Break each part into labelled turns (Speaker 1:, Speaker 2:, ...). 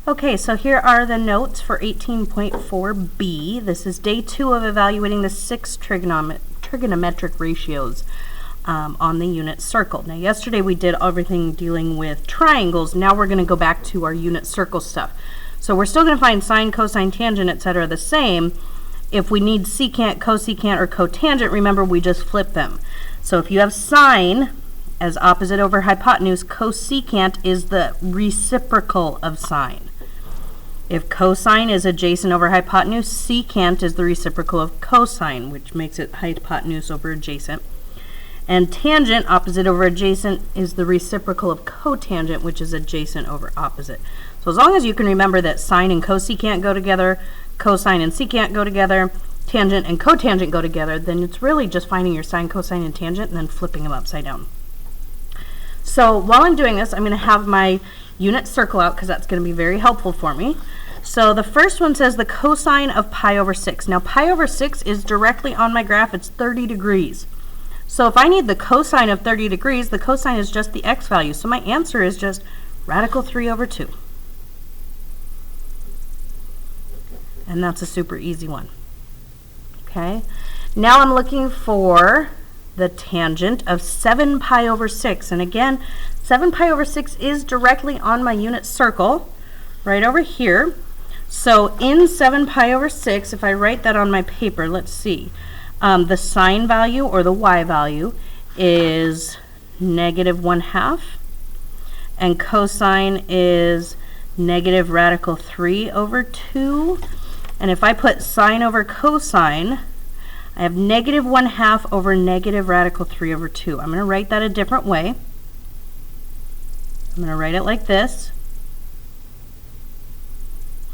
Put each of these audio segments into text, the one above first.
Speaker 1: Okay, so here are the notes for 18.4b. This is day 2 of evaluating the 6 trigonometric ratios on the unit circle. Now, yesterday we did everything dealing with triangles. Now we're going to go back to our unit circle stuff. So we're still going to find sine, cosine, tangent, etc. the same. If we need secant, cosecant, or cotangent, remember we just flip them. So if you have sine as opposite over hypotenuse, cosecant is the reciprocal of sine. If cosine is adjacent over hypotenuse, secant is the reciprocal of cosine, which makes it hypotenuse over adjacent. And tangent, opposite over adjacent, is the reciprocal of cotangent, which is adjacent over opposite. So as long as you can remember that sine and cosecant go together, cosine and secant go together, tangent and cotangent go together, then it's really just finding your sine, cosine, and tangent and then flipping them upside down. So while I'm doing this, I'm going to have my unit circle out because that's going to be very helpful for me. So the first one says the cosine of pi over 6. Now pi over 6 is directly on my graph. It's 30 degrees. So if I need the cosine of 30 degrees, the cosine is just the x value. So my answer is just radical 3 over 2. And that's a super easy one. Okay. Now I'm looking for the tangent of 7 pi over 6. And again, 7 pi over 6 is directly on my unit circle, right over here. So in 7 pi over 6, if I write that on my paper, let's see. The sine value, or the y value, is negative 1/2. And cosine is negative radical 3 over 2. And if I put sine over cosine, I have negative 1/2 over negative radical 3 over 2. I'm going to write that a different way. I'm going to write it like this.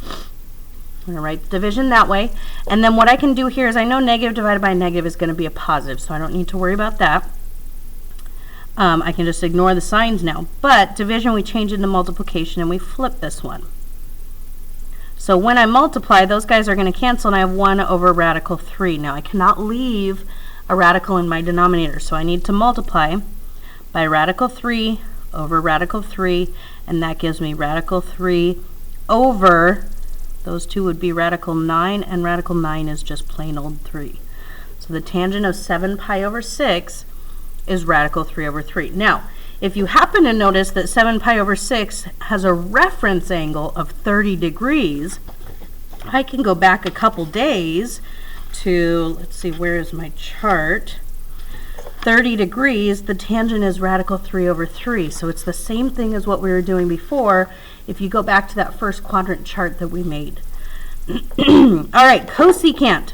Speaker 1: I'm going to write the division that way. And then what I can do here is I know negative divided by negative is going to be a positive, so I don't need to worry about that. I can just ignore the signs now. But division, we change into multiplication and we flip this one. So when I multiply, those guys are going to cancel and I have 1 over radical 3. Now I cannot leave a radical in my denominator, so I need to multiply by radical 3 over radical 3, and that gives me radical 3 over, those two would be radical 9, and radical 9 is just plain old 3. So the tangent of 7 pi over 6 is radical 3 over 3. Now, if you happen to notice that 7 pi over 6 has a reference angle of 30 degrees, I can go back a couple days to, let's see, where is my chart? 30 degrees, the tangent is radical 3 over 3. So it's the same thing as what we were doing before if you go back to that first quadrant chart that we made. All right, cosecant.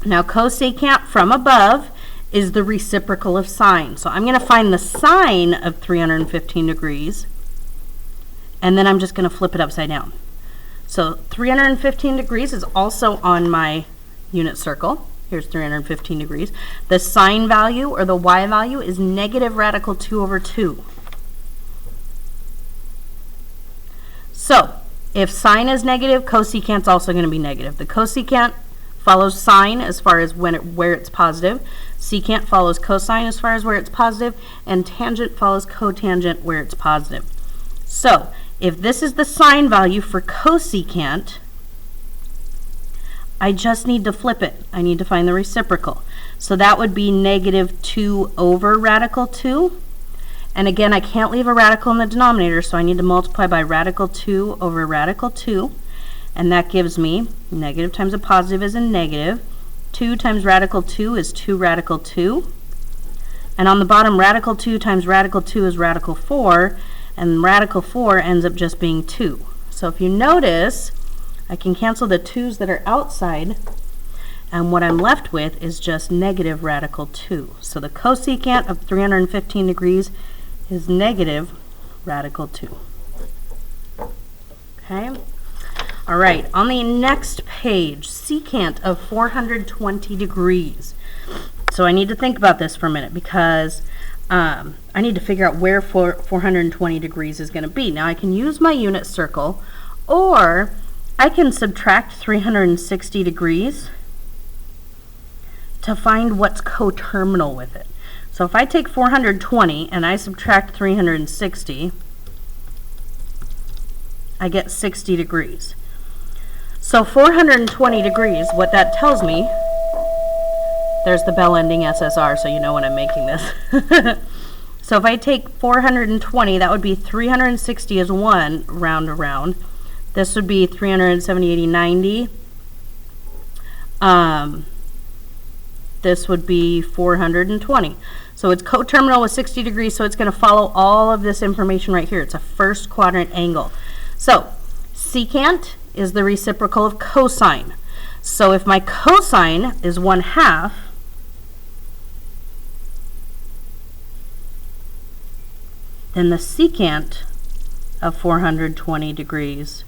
Speaker 1: Now cosecant from above is the reciprocal of sine. So I'm going to find the sine of 315 degrees, and then I'm just going to flip it upside down. So 315 degrees is also on my unit circle. Here's 315 degrees. The sine value, or the y value, is negative radical 2 over 2. So if sine is negative, cosecant's also going to be negative. The cosecant follows sine as far as where it's positive. Secant follows cosine as far as where it's positive. And tangent follows cotangent where it's positive. So if this is the sine value for cosecant, I just need to flip it. I need to find the reciprocal. So that would be negative 2 over radical 2. And again, I can't leave a radical in the denominator, so I need to multiply by radical 2 over radical 2. And that gives me negative times a positive is a negative. 2 times radical 2 is 2 radical 2. And on the bottom, radical 2 times radical 2 is radical 4. And radical 4 ends up just being 2. So if you notice, I can cancel the 2's that are outside, and what I'm left with is just negative radical 2. So the cosecant of 315 degrees is negative radical 2. Okay? All right, on the next page, secant of 420 degrees. So I need to think about this for a minute because I need to figure out where 420 degrees is going to be. Now I can use my unit circle, or I can subtract 360 degrees to find what's coterminal with it. So if I take 420 and I subtract 360, I get 60 degrees. So 420 degrees, what that tells me, there's the bell ending SSR, so you know when I'm making this. So if I take 420, that would be 360 is 1, round around. This would be 370, 80, 90. This would be 420. So it's coterminal with 60 degrees, so it's going to follow all of this information right here. It's a first quadrant angle. So secant is the reciprocal of cosine. So if my cosine is 1/2, then the secant of 420 degrees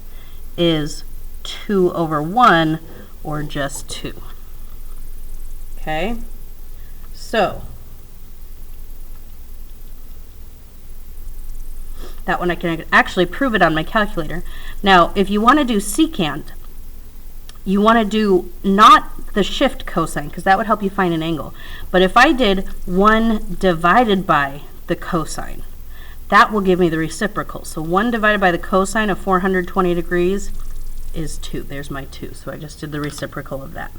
Speaker 1: is 2/1, or just 2. Okay, so that one I can actually prove it on my calculator. Now, if you want to do secant, you want to do not the shift cosine, because that would help you find an angle. But if I did 1 divided by the cosine, that will give me the reciprocal. So 1 divided by the cosine of 420 degrees is 2. There's my 2. So I just did the reciprocal of that.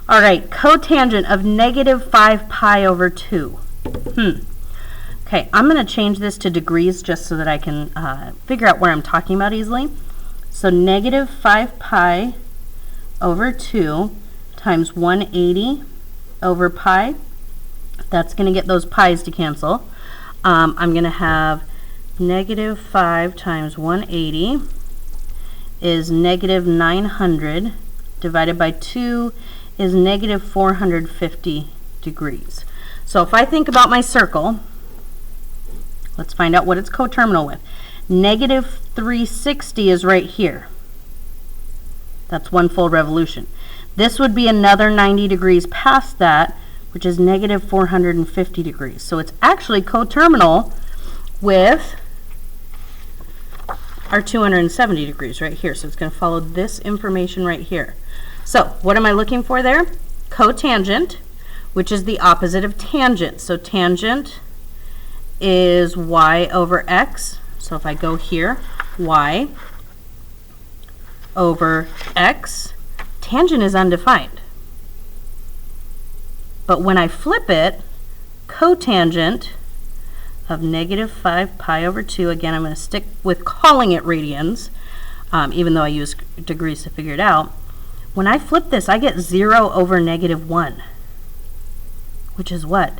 Speaker 1: All right, cotangent of -5 pi over 2. Okay, I'm going to change this to degrees just so that I can figure out where I'm talking about easily. So -5 pi over 2 times 180 over pi. That's going to get those pi's to cancel. I'm going to have -5 times 180 is -900 divided by 2 is -450 degrees. So if I think about my circle, let's find out what it's coterminal with. -360 is right here. That's 1 full revolution. This would be another 90 degrees past that, which is -450 degrees. So it's actually coterminal with our 270 degrees right here. So it's going to follow this information right here. So what am I looking for there? Cotangent, which is the opposite of tangent. So tangent is y over x. So if I go here, y over x, tangent is undefined. But when I flip it, cotangent of -5 pi over 2, again, I'm going to stick with calling it radians, even though I use degrees to figure it out. When I flip this, I get 0 over -1, which is what?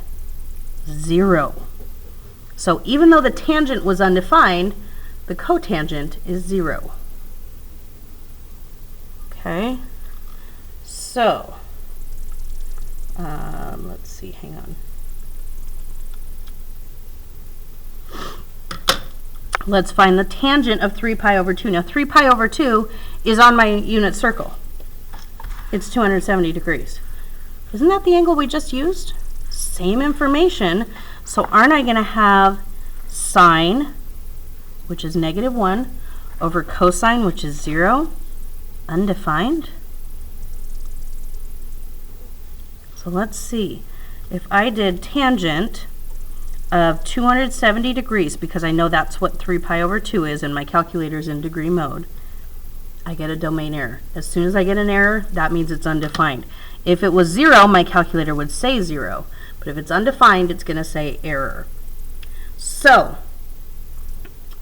Speaker 1: 0. So even though the tangent was undefined, the cotangent is 0. Okay, so let's see, hang on. Let's find the tangent of 3 pi over 2. Now 3 pi over 2 is on my unit circle. It's 270 degrees. Isn't that the angle we just used? Same information. So aren't I going to have sine, which is -1, over cosine, which is 0, undefined? So let's see. If I did tangent of 270 degrees, because I know that's what 3 pi over 2 is, and my calculator's in degree mode, I get a domain error. As soon as I get an error, that means it's undefined. If it was 0, my calculator would say 0. But if it's undefined, it's going to say error. So,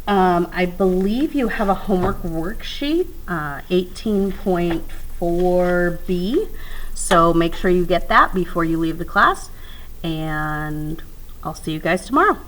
Speaker 1: I believe you have a homework worksheet, 18.4b. So make sure you get that before you leave the class. And I'll see you guys tomorrow.